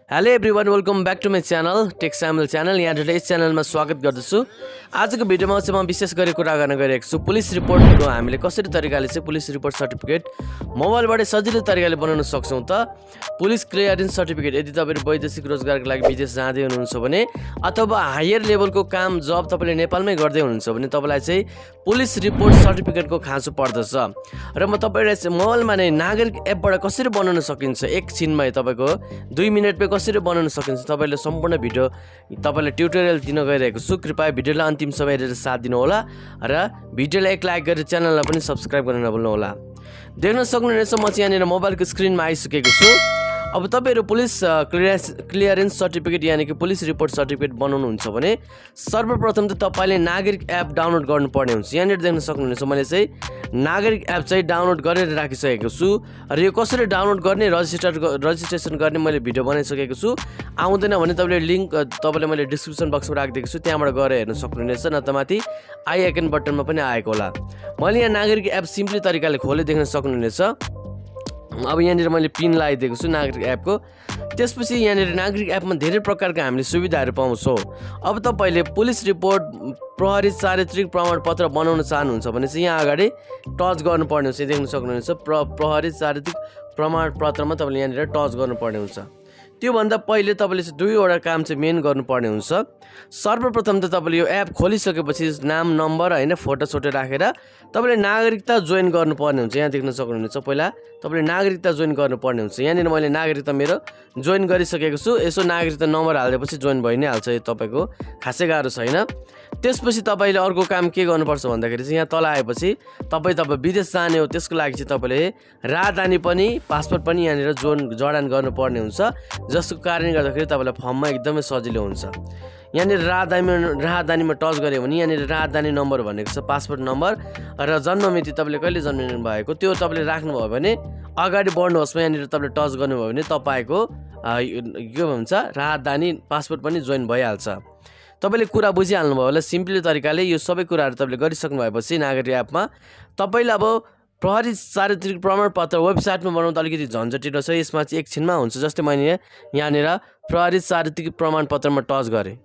Hello everyone, welcome back to my channel tech Shyamal channel. यहाँबाट यस च्यानलमा स्वागत गर्दछु। आजको भिडियोमा चाहिँ म विशेष गरी कुरा गर्न गइरहेको छु पुलिस रिपोर्टको हामीले कसरी तरिकाले चाहिँ पुलिस रिपोर्ट सर्टिफिकेट मोबाइलबाट सजिलो तरिकाले बनाउन सक्छौँ त। पुलिस क्लियरेन्स सर्टिफिकेट यदि तपाईहरु वैदेशिक रोजगारको लागि विदेश जाँदै हुनुहुन्छ भने अथवा हायर लेभलको काम जब तपाईले नेपालमै गर्दै हुनुहुन्छ भने तपाईलाई चाहिँ पुलिस रिपोर्ट सर्टिफिकेटको खाँचो पर्दछ। र म तपाईलाई चाहिँ मोबाइलमा नै नागरिक एपबाट कसरी बनाउन सकिन्छ एकछिनमै तपाईको 2 मिनेटमै कसरी बनाउन सकिन्छ तपाईले सम्पूर्ण भिडियो तपाईलाई ट्युटोरियल दिन गइरहेको छु। कृपया भिडियोलाई अन्तिमसम्म हेरेर साथ दिनु होला र भिडियोलाई एक लाइक गरेर च्यानललाई पनि सब्स्क्राइब गर्न नभुल्नु होला। देख्न सक्नुहुनेछ म चाहिँ यहाँनिर मोबाइलको स्क्रिनमा आइसकेको छु। अब तपाईहरु पुलिस क्लियरेन्स सर्टिफिकेट यानी कि पुलिस रिपोर्ट सर्टिफिकेट बनाउनुहुन्छ भने सर्वप्रथम त तपाईले नागरिक एप डाउनलोड गर्नुपर्ने हुन्छ। यहाँनिर देख्न सक्नुहुनेछ मैले चाहिँ नागरिक एप चाहिँ डाउनलोड गरेर राखिसकेको छु र यो कसरी डाउनलोड गर्ने रजिस्ट्रेसन गर्ने मैले भिडियो बनाइसकेको छु। आउँदैन भने तपाईले लिंक तपाईलाई मैले डिस्क्रिप्सन बक्समा राखिदिएको छु, त्यहाँबाट गएर हेर्न सक्नुहुनेछ, नत्र माथि आई आइकन बटनमा पनि आएको होला। मैले यहाँ नागरिक एप सिम्पली तरिकाले खोले देख्न सक्नुहुनेछ। अब यहाँनिर मैले पिन लगाइदिएको छु नागरिक एपको। त्यसपछि यहाँनिर नागरिक एपमा धेरै प्रकारका हामीले सुविधाहरू पाउँछौँ। अब तपाईले पुलिस रिपोर्ट प्रहरी चारित्रिक प्रमाणपत्र बनाउन चाहनुहुन्छ भने चाहिँ यहाँ अगाडि टच गर्नुपर्ने हुन्छ। देख्न सक्नुहुनेछ प्रहरी चारित्रिक प्रमाणपत्रमा तपाईले यहाँनिर टच गर्नुपर्ने हुन्छ। त्योभन्दा पहिले तपाईले चाहिँ दुईवटा काम चाहिँ मेन गर्नुपर्ने हुन्छ। सर्वप्रथम त तपाईले यो एप खोलिसकेपछि नाम नम्बर हैन फोटो सोटो राखेर तपाईले नागरिकता जोइन गर्नुपर्ने हुन्छ। यहाँ देख्न सक्नुहुनेछ पहिला तपाईले नागरिकता जोइन गर्नुपर्ने हुन्छ। यहाँनिर मैले नागरिकता मेरो जोइन गरिसकेको छु। यसो नागरिकता नम्बर हाल्दिएपछि जोइन भइ नै हाल्छ, यो तपाईको खासै गाह्रो छैन। त्यसपछि तपाईले अर्को काम के गर्नुपर्छ भन्दाखेरि चाहिँ यहाँ तल आएपछि तपाई विदेश जाने हो त्यसको लागि चाहिँ तपाईले राजधानी पनि पासपोर्ट पनि यहाँनिर जडान गर्नुपर्ने हुन्छ, जसको कारणले गर्दाखेरि तपाईलाई फर्ममा एकदमै सजिलो हुन्छ। यहाँनिर राजधानीमा टच गऱ्यो भने यहाँनिर राजधानी नम्बर भनेको छ पासपोर्ट नम्बर र जन्ममिति तपाईले कहिले जन्मिनु भएको त्यो तपाईले राख्नुभयो भने अगाडि बढ्नुहोस्। यहाँनिर तपाईले टच गर्नुभयो भने तपाईको के भन्छ राजधानी पासपोर्ट पनि जोइन भइहाल्छ। तपाईले कुरा बुझिहाल्नुभयो होला। सिम्पली तरिकाले यो सबै कुराहरू तपाईले गरिसक्नु भएपछि नागरिक एपमा तपाईले अब प्रहरी चारित्रिक प्रमाणपत्र वेबसाइटमा बनाउँदा अलिकति झन्झटिलो छ। यसमा चाहिँ एकछिनमा हुन्छ। जस्तै मैले यहाँनिर प्रहरी चारित्रिक प्रमाणपत्रमा टच गरेँ।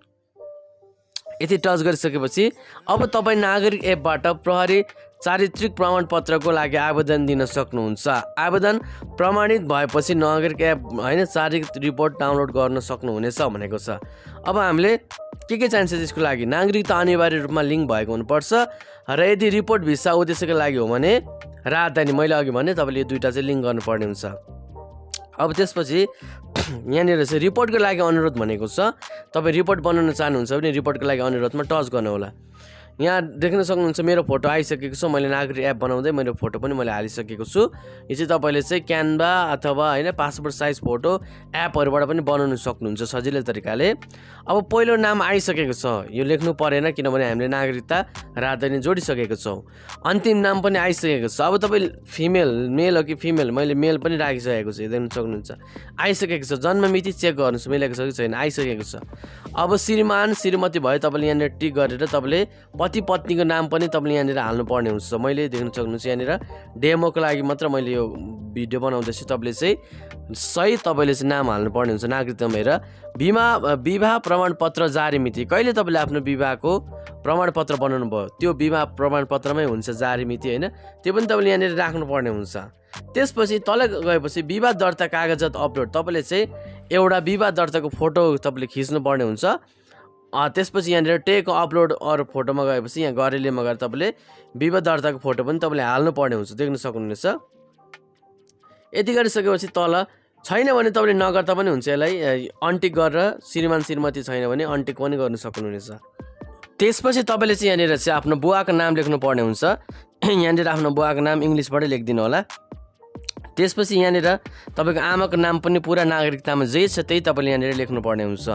यति टच गरिसकेपछि अब तपाईँ नागरिक एपबाट प्रहरी चारित्रिक प्रमाणपत्रको लागि आवेदन दिन सक्नुहुन्छ। आवेदन प्रमाणित भएपछि नागरिक एप हैन चारित्रिक रिपोर्ट डाउनलोड गर्न सक्नुहुनेछ भनेको छ। अब हामीले के चाहिन्छ त्यसको लागि नागरिकता अनिवार्य रूपमा लिङ्क भएको हुनुपर्छ र यदि रिपोर्ट भिसा उद्देश्यको लागि हो भने राजधानी मैले अघि भने तपाईले यो दुईटा चाहिँ लिङ्क गर्नुपर्ने हुन्छ। अब त्यसपछि यहाँनिर चाहिँ रिपोर्टको लागि अनुरोध भनेको छ। तपाईँ रिपोर्ट बनाउन चाहनुहुन्छ भने रिपोर्टको लागि अनुरोधमा टच गर्नु होला। यहाँ देख्न सक्नुहुन्छ मेरो फोटो आइसकेको छ। मैले नागरिक एप बनाउँदै मेरो फोटो पनि मैले हालिसकेको छु। यो चाहिँ तपाईले चाहिँ क्यानभा अथवा हैन पासपोर्ट साइज फोटो एपहरुबाट पनि बनाउन सक्नुहुन्छ सजिलो तरिकाले। अब पहिलो नाम आइसकेको छ, यो लेख्नु परेन किनभने हामीले नागरिकता राजधानी जोडिसकेको छौं। अन्तिम नाम पनि आइसकेको छ। अब तपाई फिमेल मेल हो कि फिमेल मैले मेल पनि राखिसकेको छु, देख्न सक्नुहुन्छ आइसकेको छ। जन्म मिति चेक गर्नुस् मिलेको छ कि छैन, आइसकेको छ। अब श्रीमान श्रीमती भयो तपाईले यहाँनिर टिक गरेर तपाईले पति पत्नीको नाम पनि तपाईले यहाँनिर हाल्नुपर्ने हुन्छ। मैले देख्न सक्नुहुन्छ यहाँनिर डेमोको लागि मात्र मैले यो भिडियो बनाउँदैछु। तपाईले चाहिँ सही तपाईले चाहिँ नाम हाल्नुपर्ने हुन्छ नागरिकतामा। हेर विवाह प्रमाणपत्र जारी मिति कहिले तपाईले आफ्नो विवाहको प्रमाणपत्र बनाउनु भयो त्यो विवाह प्रमाणपत्रमै हुन्छ जारी मिति हैन, त्यो पनि तपाईले यहाँनिर राख्नुपर्ने हुन्छ। त्यसपछि तल गएपछि विवाह दर्ता कागजात अपलोड तपाईले चाहिँ एउटा विवाह दर्ताको फोटो तपाईले खिच्नुपर्ने हुन्छ। त्यसपछि यहाँनिर टेक अपलोड अर फोटोमा गएपछि यहाँ गरेलीमा गएर तपाईले विवाह दर्ताको फोटो पनि तपाईले हाल्नुपर्ने हुन्छ। देख्न सक्नुहुनेछ। यति गरिसकेपछि तल छैन भने तपाईले नगर्दा पनि हुन्छ। यसलाई अनटिक गरेर श्रीमान श्रीमती छैन भने अनटिक पनि गर्न सक्नुहुनेछ। त्यसपछि तपाईले चाहिँ यहाँनिर चाहिँ आफ्नो बुवाको नाम लेख्नु पर्ने हुन्छ। यहाँनिर आफ्नो बुवाको नाम इङ्ग्लिसबाटै लेखिदिनु होला। त्यसपछि यहाँनिर तपाईको आमाको नाम पनि पुरा नागरिकतामा जे छ त्यही तपाईले यहाँनिर लेख्नुपर्ने हुन्छ।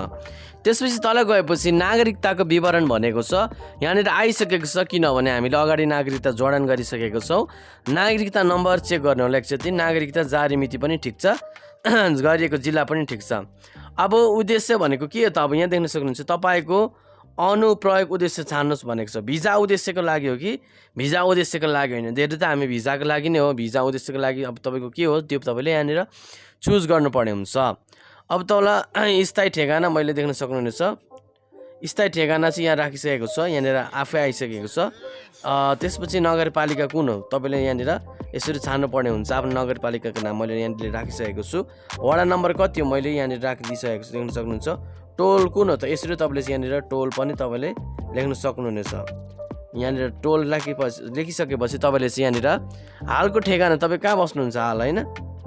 त्यसपछि तल गएपछि नागरिकताको विवरण भनेको छ यहाँनिर आइसकेको छ, किनभने हामीले अगाडि नागरिकता जडान गरिसकेको छौँ। नागरिकता नम्बर चेक गर्न होला एकचोटि। नागरिकता जारी मिति पनि ठिक छ, गरिएको जिल्ला पनि ठिक छ। अब उद्देश्य भनेको के हो त? अब यहाँ देख्न सक्नुहुन्छ तपाईको अनुप्रयोग उद्देश्य छान्नुहोस् भनेको छ। भिजा उद्देश्यको लागि हो कि भिजा उद्देश्यको लागि होइन? धेरै त हामी भिजाको लागि नै हो। भिजा उद्देश्यको लागि अब तपाईको के हो त्यो तपाईले यहाँनिर चुज गर्नुपर्ने हुन्छ। अब तल स्थायी ठेगाना मैले देख्न सक्नुहुनेछ। स्थायी ठेगाना चाहिँ यहाँ राखिसकेको छ, यहाँनिर आफै आइसकेको छ। त्यसपछि नगरपालिका कुन हो तपाईँले यहाँनिर यसरी छान्नुपर्ने हुन्छ। आफ्नो नगरपालिकाको नाम मैले यहाँनिर राखिसकेको छु। वडा नम्बर कति हो मैले यहाँनिर राखिदिइसकेको छु, देख्न सक्नुहुन्छ। टोल कुन हो त यसरी तपाईँले यहाँनिर टोल पनि तपाईँले लेख्न सक्नुहुनेछ। यहाँनिर टोल लेखिसकेपछि तपाईँले चाहिँ यहाँनिर हालको ठेगाना तपाईँ कहाँ बस्नुहुन्छ हाल, होइन।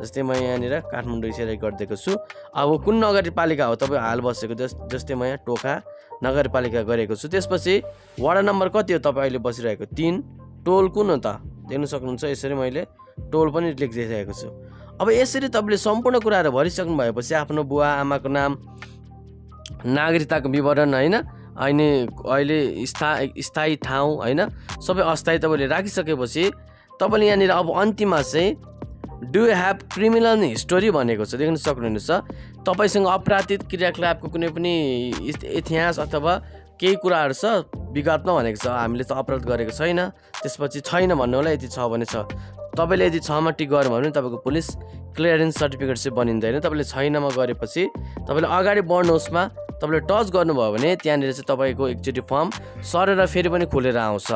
जस्तै म यहाँनिर काठमाडौँ सेलेक्ट गरिदिएको छु। अब कुन नगरपालिका हो तपाईँ हाल बसेको, जस्तै म यहाँ टोखा नगरपालिका गरेको छु। त्यसपछि वडा नम्बर कति हो तपाईँ अहिले बसिरहेको, 3। टोल कुन हो त देख्न सक्नुहुन्छ। यसरी मैले टोल पनि लेखिदिइसकेको छु। अब यसरी तपाईँले सम्पूर्ण कुराहरू भरिसक्नु भएपछि आफ्नो बुवा आमाको नाम, नागरिकताको विवरण, होइन, अहिले स्थायी ठाउँ, होइन, सबै अस्थायी तपाईँले राखिसकेपछि तपाईँले यहाँनिर अब अन्तिममा चाहिँ do you have criminal history भनेको छ, देख्न सक्नुहुनेछ। तपाईँसँग अपराधिक क्रियाकलापको कुनै पनि इतिहास अथवा केही कुराहरू छ विगतमा भनेको छ, हामीले त अपराध गरेको छैन। त्यसपछि छैन भन्नु होला, यति छ भने छ। तपाईँले यदि 6मा टिक गर्नुभयो भने तपाईँको पुलिस क्लियरेन्स सर्टिफिकेट चाहिँ बनिँदैन। तपाईँले 6मा गरेपछि तपाईँले अगाडि बढ्नुहोस्मा तपाईँले टच गर्नुभयो भने त्यहाँनिर चाहिँ तपाईँको एकचोटि फर्म सरेर फेरि पनि खुलेर आउँछ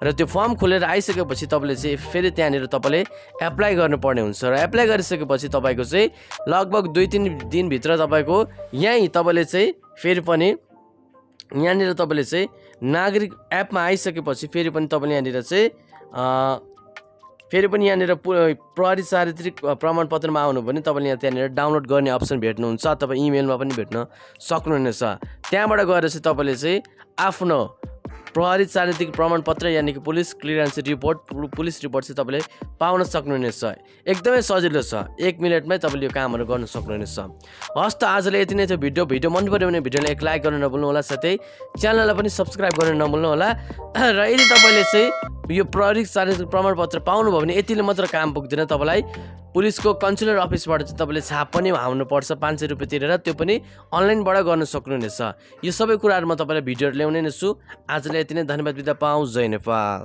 र त्यो फर्म खुलेर आइसकेपछि तपाईँले चाहिँ फेरि त्यहाँनिर तपाईँले एप्लाई गर्नुपर्ने हुन्छ र एप्लाई गरिसकेपछि तपाईँको चाहिँ लगभग 2-3 दिनभित्र तपाईँको यहीँ तपाईँले चाहिँ फेरि पनि यहाँनिर तपाईँले चाहिँ नागरिक एपमा आइसकेपछि फेरि पनि तपाईँले यहाँनिर चाहिँ फेरि पनि यहाँनिर प्रहरी चारित्रिक प्रमाणपत्रमा आउनु भने तपाईँले त्यहाँनिर डाउनलोड गर्ने अप्सन भेट्नुहुन्छ अथवा इमेलमा पनि भेट्न सक्नुहुनेछ। त्यहाँबाट गएर चाहिँ तपाईँले चाहिँ आफ्नो प्रहरी चारित्रिक प्रमाणपत्र यानि कि पुलिस क्लियरेन्स रिपोर्ट चाहिँ तपाईँले पाउन सक्नुहुनेछ। एकदमै सजिलो छ, 1 मिनटमै तपाईँले यो कामहरू गर्न सक्नुहुनेछ। हस् त आजले यति नै थियो। भिडियो मन पऱ्यो भने भिडियोलाई एक लाइक गर्न नभुल्नु होला, साथै च्यानललाई पनि सब्सक्राइब गर्न नभुल्नु होला। र यदि तपाईँले चाहिँ यो प्रहरी चारित्रिक प्रमाणपत्र पाउनुभयो भने यतिले मात्र काम पुग्दैन, तपाईँलाई पुलिसको कन्सुलर अफिसबाट चाहिँ तपाईँले छाप पनि हाल्नुपर्छ 500 रुपियाँ तिरेर, त्यो पनि अनलाइनबाट गर्न सक्नुहुनेछ। यो सबै कुराहरू म तपाईँलाई भिडियोहरू ल्याउने नै छु। आजलाई यति नै, धन्यवाद, बिदा पाऊँ। जय नेपाल।